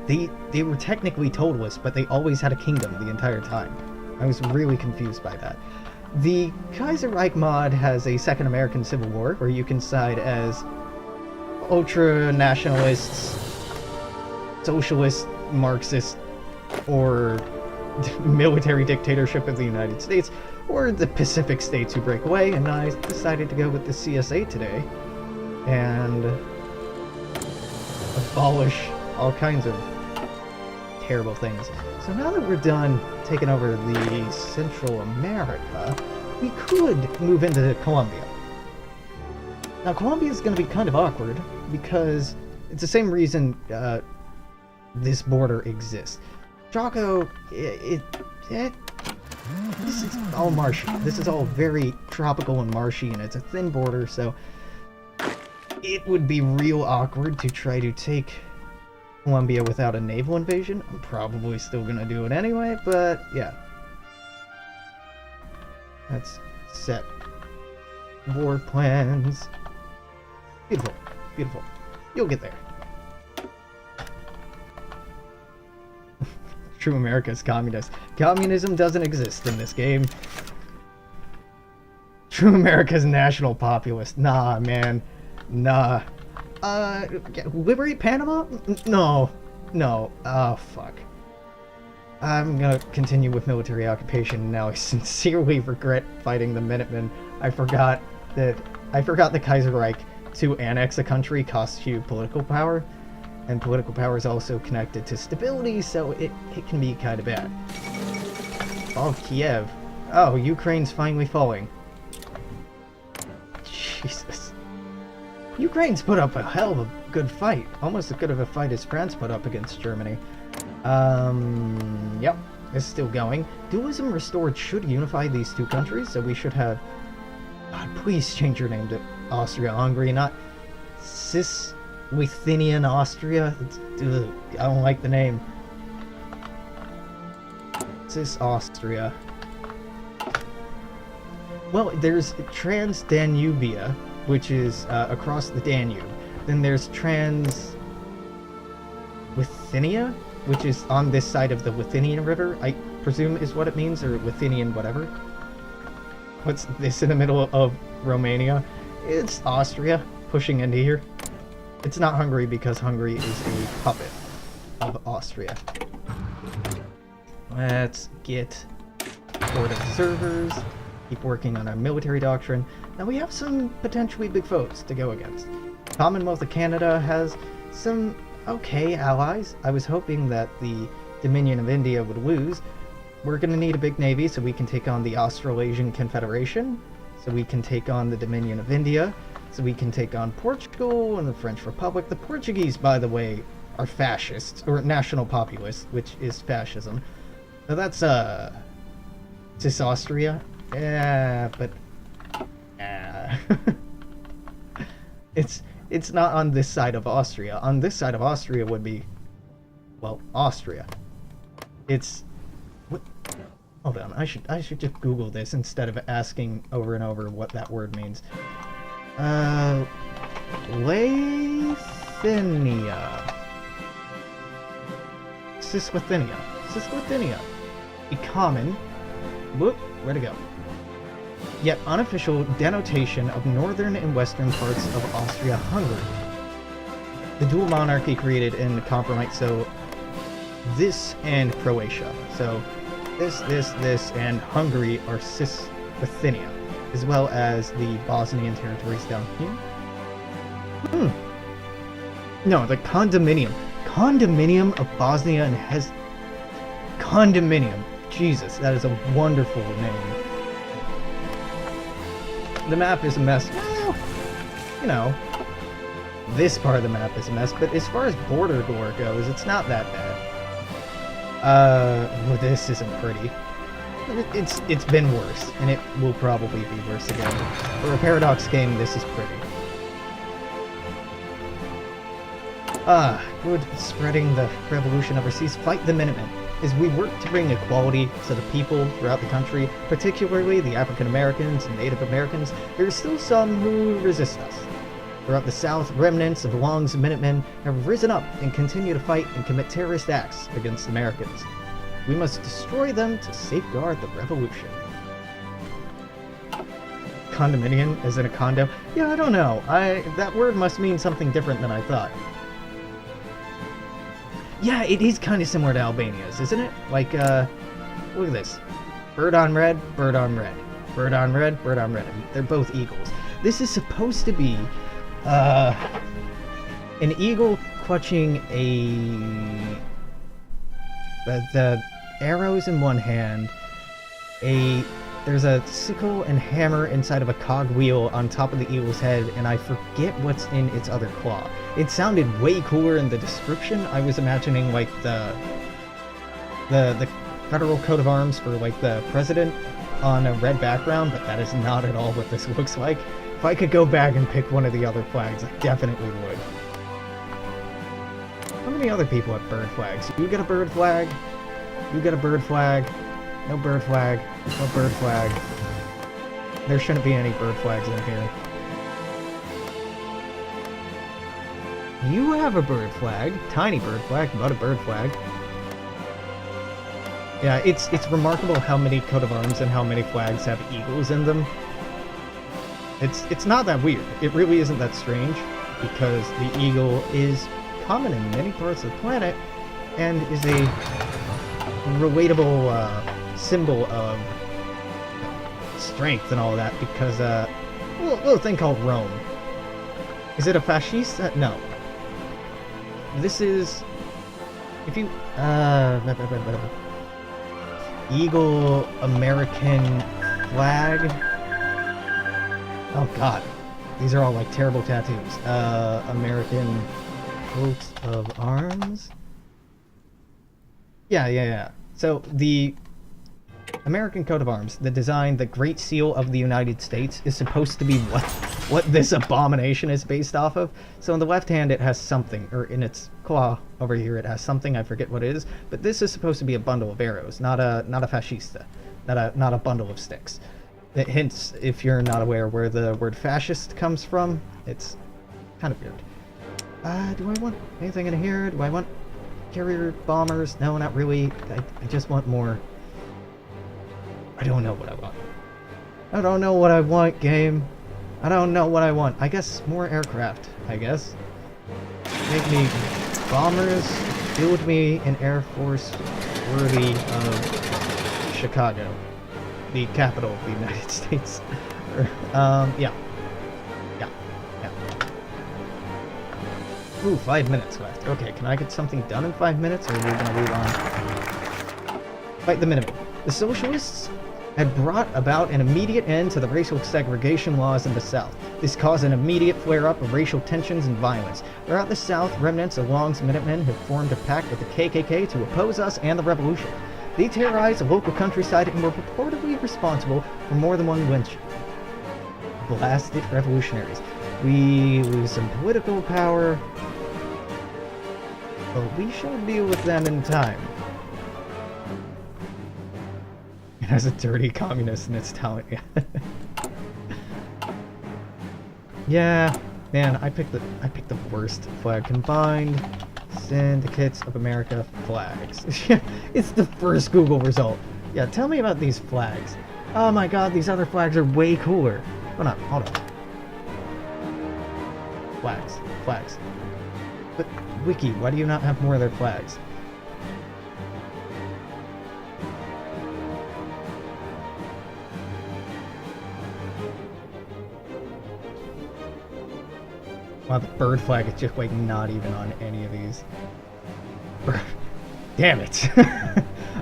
They were technically totalists, but they always had a kingdom the entire time. I was really confused by that. The Kaiserreich mod has a Second American Civil War where you can side as ultra-nationalists, socialist, Marxist, or military dictatorship of the United States, or the Pacific states who break away, and I decided to go with the CSA today and abolish all kinds of terrible things. So now that we're done taking over the Central America, we could move into Colombia. Now Colombia is going to be kind of awkward because it's the same reason this border exists. Chaco, this is all marshy. This is all very tropical and marshy, and it's a thin border, so it would be real awkward to try to take Colombia without a naval invasion. I'm probably still gonna do it anyway, but yeah. Let's set war plans. Beautiful, beautiful. You'll get there. True America is communist. Communism doesn't exist in this game. True America is national populist. Nah, man. Nah. Liberate Panama? No. No. Oh, fuck. I'm gonna continue with military occupation now. I sincerely regret fighting the Minutemen. I forgot the Kaiserreich to annex a country costs you political power. And political power is also connected to stability, so it can be kind of bad. Oh, Kiev. Oh, Ukraine's finally falling. Jesus. Ukraine's put up a hell of a good fight. Almost as good of a fight as France put up against Germany. Yep. It's still going. Dualism restored should unify these two countries, so we should have... God, please change your name to Austria-Hungary, not Lithuanian Austria. Ugh, I don't like the name. Austria. Well, there's Transdanubia, which is across the Danube. Then there's Lithuania, which is on this side of the Lithuanian River, I presume is what it means, or Lithuanian whatever. What's this in the middle of Romania? It's Austria pushing into here. It's not Hungary because Hungary is a puppet of Austria. Let's get board observers, keep working on our military doctrine. Now we have some potentially big foes to go against. Commonwealth of Canada has some okay allies. I was hoping that the Dominion of India would lose. We're going to need a big navy so we can take on the Australasian Confederation, so we can take on the Dominion of India, so we can take on Portugal and the French Republic. The Portuguese, by the way, are fascists, or national populists, which is fascism. So that's, Cis Austria? Yeah, but... It's not on this side of Austria. On this side of Austria would be... well, Austria. It's... what? Hold on, I should just Google this instead of asking over and over what that word means. Lathynia. Cisleithania. A common... Whoop, where'd it go? Yet unofficial denotation of northern and western parts of Austria-Hungary. The dual monarchy created in compromise, so this and Croatia. So this, and Hungary are Cisleithania, as well as the Bosnian territories down here. No, the condominium. Condominium of Bosnia and Condominium. Jesus, that is a wonderful name. The map is a mess. Well, you know, this part of the map is a mess, but as far as border gore goes, it's not that bad. Well, this isn't pretty. It's been worse, and it will probably be worse again. For a Paradox game, this is pretty. Good. Spreading the revolution overseas. Fight the Minutemen. As we work to bring equality to the people throughout the country, particularly the African Americans and Native Americans, there are still some who resist us. Throughout the South, remnants of Long's Minutemen have risen up and continue to fight and commit terrorist acts against Americans. We must destroy them to safeguard the revolution. Condominium, as in a condo? Yeah, I don't know. That word must mean something different than I thought. Yeah, it is kind of similar to Albania's, isn't it? Like, look at this. Bird on red, bird on red. Bird on red, bird on red. They're both eagles. This is supposed to be, an eagle clutching the arrows in one hand, there's a sickle and hammer inside of a cogwheel on top of the eagle's head, and I forget what's in its other claw. It sounded way cooler in the description. I was imagining like the federal coat of arms for like the president on a red background, but that is not at all what this looks like. If I could go back and pick one of the other flags, I definitely would. How many other people have bird flags? You get a bird flag? You get a bird flag? No bird flag. No bird flag. There shouldn't be any bird flags in here. You have a bird flag. Tiny bird flag, but a bird flag. Yeah, it's remarkable how many coat of arms and how many flags have eagles in them. It's not that weird. It really isn't that strange, because the eagle is common in many parts of the planet and is a relatable symbol of strength and all that, because a little thing called Rome. Is it a fascista? No. This is, if you Eagle American flag. Oh god, these are all like terrible tattoos. American coat of arms. Yeah. So the American coat of arms, the design, the Great Seal of the United States, is supposed to be what this abomination is based off of. So on the left hand it has something, or in its claw over here it has something, I forget what it is, but this is supposed to be a bundle of arrows, not a fascista, not a bundle of sticks. It hints, if you're not aware where the word fascist comes from, it's kind of weird. Do I want anything in here? Do I want carrier bombers? No, not really. I just want more. I don't know what I want. I don't know what I want, game. I don't know what I want. I guess more aircraft, I guess. Make me bombers. Build me an Air Force worthy of Chicago, the capital of the United States. Yeah. Ooh, 5 minutes left. Okay, can I get something done in 5 minutes, or are we gonna move on? Fight the Minutemen. The Socialists had brought about an immediate end to the racial segregation laws in the South. This caused an immediate flare-up of racial tensions and violence. Throughout the South, remnants of Long's Minutemen had formed a pact with the KKK to oppose us and the revolution. They terrorized the local countryside and were purportedly responsible for more than one lynching. Blasted revolutionaries. We lose some political power, but we shall deal with them in time. It has a dirty communist in its talent. Yeah, man, I picked the worst flag. Combined Syndicates of America flags. It's the first Google result. Yeah, tell me about these flags. Oh my god, these other flags are way cooler. Hold on. Flags. But Wiki, why do you not have more of their flags? Wow, the bird flag is just like not even on any of these. Damn it!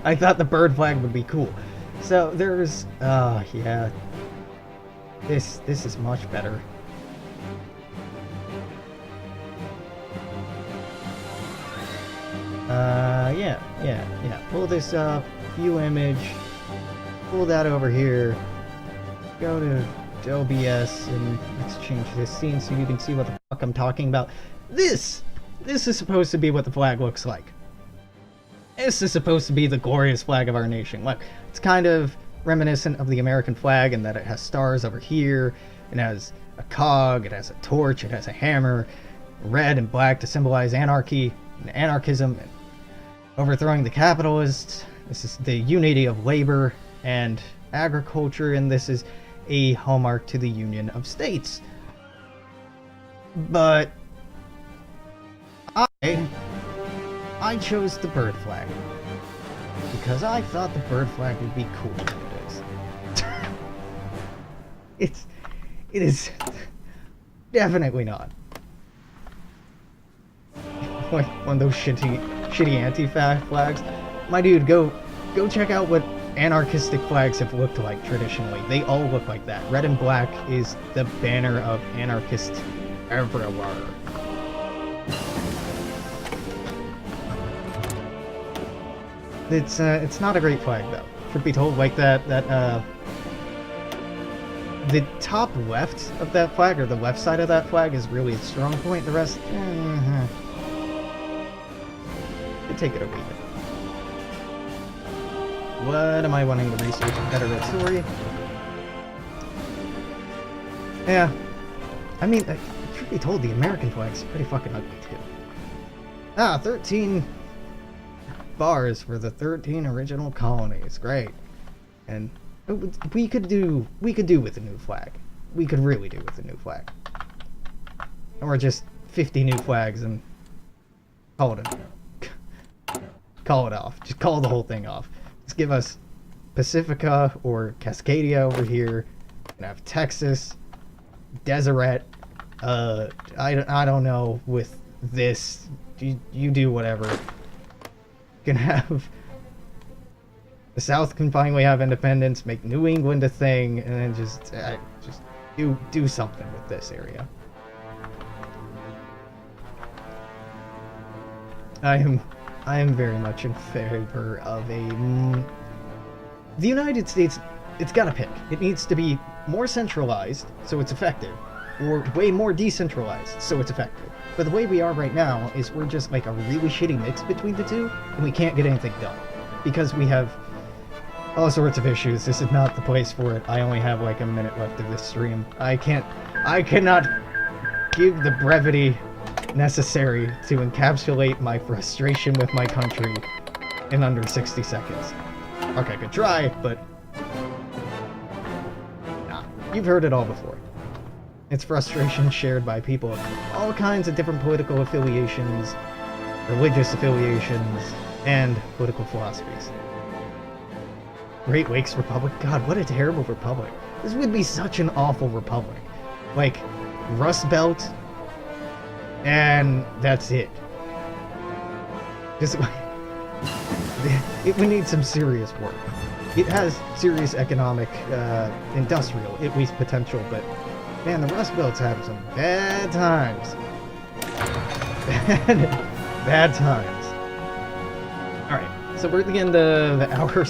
I thought the bird flag would be cool. So there's, yeah. This is much better. Yeah. Pull this up, view image, pull that over here, go to OBS, and let's change this scene so you can see what the fuck I'm talking about. This is supposed to be what the flag looks like. This is supposed to be the glorious flag of our nation. Look, it's kind of reminiscent of the American flag in that it has stars over here, it has a cog, it has a torch, it has a hammer, red and black to symbolize anarchy and anarchism, and overthrowing the capitalists. This is the unity of labor and agriculture, and this is a hallmark to the Union of States. But I chose the bird flag because I thought the bird flag would be cool nowadays. It is definitely not. Like one of those shitty anti-flag flags. My dude, go check out what anarchistic flags have looked like traditionally. They all look like that. Red and black is the banner of anarchists everywhere. It's not a great flag though. Truth be told, like the top left of that flag, or the left side of that flag, is really its strong point. The rest, take it or leave it. What am I wanting to research? Better red story. Yeah, I mean, truth be told, the American flag's pretty fucking ugly too. 13 bars for the 13 original colonies. Great. And we could do with a new flag. We could really do with a new flag. Or just 50 new flags and call it off. Just call the whole thing off. Just give us Pacifica or Cascadia over here. And have Texas, Deseret. I don't know with this. You do whatever. You can have the South can finally have independence, make New England a thing, and then just do something with this area. I am very much in favor of the United States. It's gotta pick. It needs to be more centralized, so it's effective, or way more decentralized, so it's effective. But the way we are right now is we're just like a really shitty mix between the two, and we can't get anything done. Because we have all sorts of issues. This is not the place for it. I only have like a minute left of this stream. I cannot give the brevity necessary to encapsulate my frustration with my country in under 60 seconds. Okay, I could try, but nah, you've heard it all before. It's frustration shared by people of all kinds of different political affiliations, religious affiliations, and political philosophies. Great Lakes Republic? God, what a terrible republic. This would be such an awful republic. Like, Rust Belt, and that's it. Just, it would need some serious work. It has serious economic, industrial, at least potential, but man, the Rust Belt's having some bad times. Bad times. Alright, so we're at the end of hour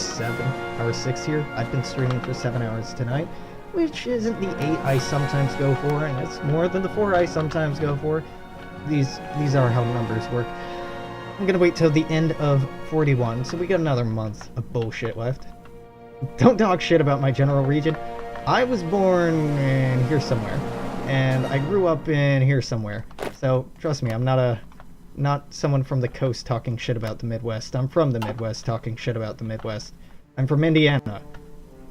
6 here. I've been streaming for 7 hours tonight, which isn't the 8 I sometimes go for, and it's more than the 4 I sometimes go for. These are how numbers work. I'm gonna wait till the end of 41, so we got another month of bullshit left. Don't talk shit about my general region. I was born in here somewhere, and I grew up in here somewhere. So trust me, I'm not someone from the coast talking shit about the Midwest. I'm from the Midwest talking shit about the Midwest. I'm from Indiana.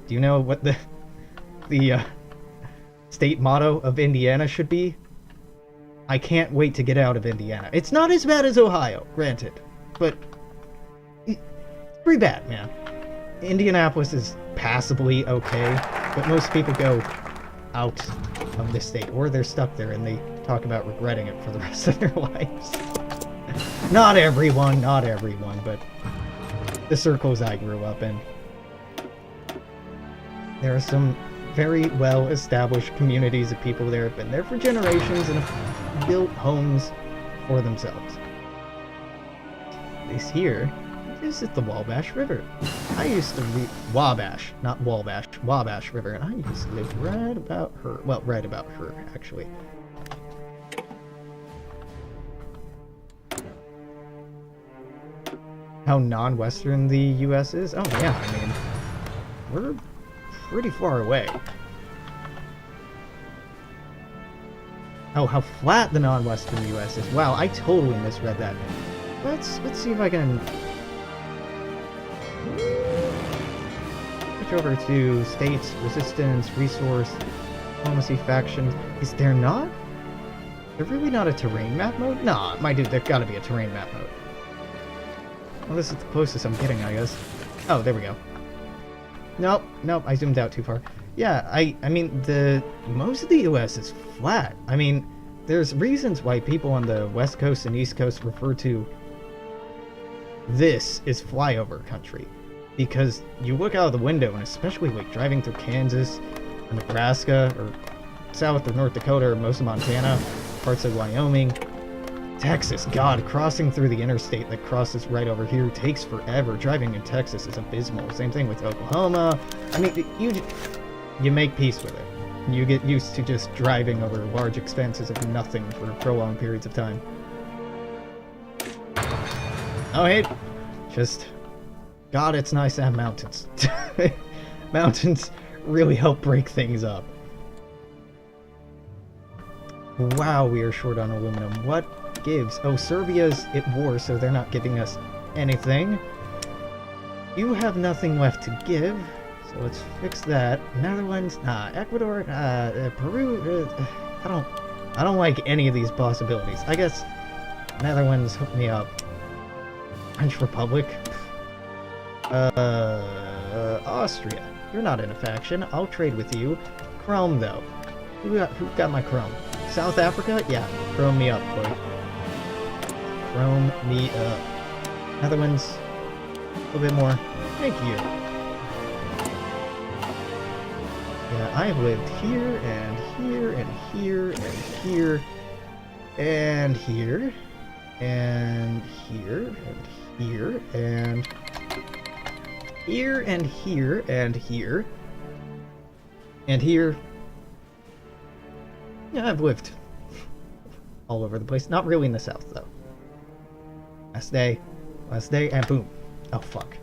Do you know what the state motto of Indiana should be? I can't wait to get out of Indiana. It's not as bad as Ohio, granted, but it's pretty bad, man. Indianapolis is passably okay, but most people go out of the state, or they're stuck there and they talk about regretting it for the rest of their lives. Not everyone, but the circles I grew up in. There are some very well-established communities of people there have been there for generations and have built homes for themselves. This here is the Wabash River. I used to live Wabash, not Wabash, Wabash River, and I used to live right about her. Well, right about her, actually. How non-Western the U.S. is? Oh yeah, I mean, we're pretty far away. Oh, how flat the non-Western U.S. is. Wow, I totally misread that. Let's see if I can switch over to states, resistance, resource, diplomacy, faction. Is there not? Is there really not a terrain map mode? Nah, my dude, there's gotta be a terrain map mode. Well, this is the closest I'm getting, I guess. Oh, there we go. Nope, I zoomed out too far. Yeah, I mean, most of the US is flat. I mean, there's reasons why people on the West Coast and East Coast refer to this as flyover country. Because you look out of the window, and especially like driving through Kansas, or Nebraska, or South or North Dakota, or most of Montana, parts of Wyoming, Texas, God, crossing through the interstate that crosses right over here takes forever. Driving in Texas is abysmal. Same thing with Oklahoma. I mean, you make peace with it. You get used to just driving over large expanses of nothing for prolonged periods of time. Oh, hey, just, God, it's nice to have mountains. Mountains really help break things up. Wow, we are short on aluminum. What gives? Oh, Serbia's at war, so they're not giving us anything. You have nothing left to give, so let's fix that. Netherlands, Ecuador, Peru, I don't like any of these possibilities. I guess Netherlands hook me up. French Republic, Austria. You're not in a faction. I'll trade with you. Chrome, though. Who got my Chrome? South Africa? Yeah, Chrome me up, boy. Chrome me up. Netherlands, a little bit more. Thank you. Yeah, I have lived here, and here, and here, and here, and here, and here, and here, and here, and here, and here, and here. Yeah, I've lived all over the place. Not really in the south, though. Last day, and boom. Oh, fuck.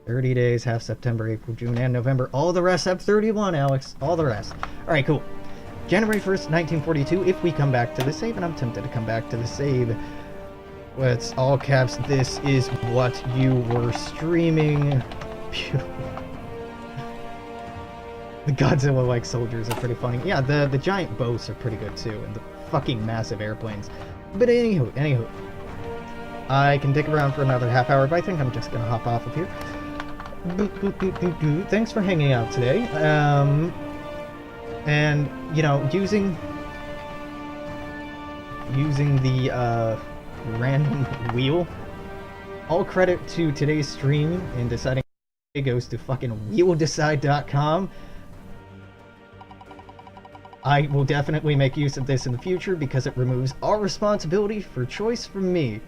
30 days, half September, April, June, and November. All the rest have 31, Alex. All the rest. Alright, cool. January 1st, 1942, if we come back to the save, and I'm tempted to come back to the save. Let's all caps, this is what you were streaming. Beautiful. The Godzilla-like soldiers are pretty funny. Yeah, the giant boats are pretty good too, and the fucking massive airplanes. But anywho. I can dick around for another half hour, but I think I'm just gonna hop off of here. Thanks for hanging out today. And, you know, using the, random wheel. All credit to today's stream in deciding it goes to fucking wheeldecide.com. I will definitely make use of this in the future because it removes all responsibility for choice from me.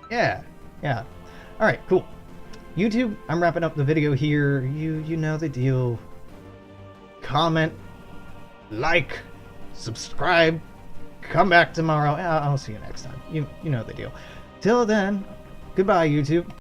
Yeah. Alright, cool. YouTube, I'm wrapping up the video here. You know the deal. Comment, like, subscribe, come back tomorrow. I'll see you next time. You know the deal. Till then, goodbye, YouTube.